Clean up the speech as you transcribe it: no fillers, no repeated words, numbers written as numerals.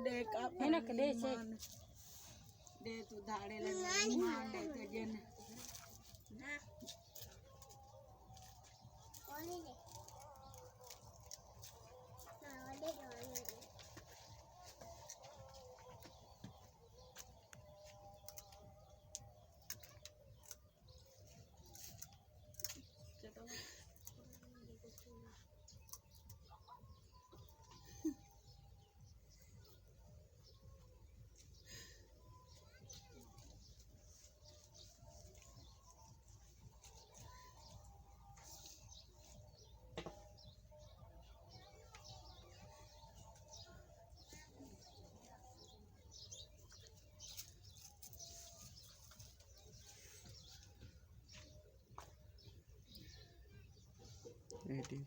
दे का है ना दे से दे तू धाडेला मान दे तुझे एटी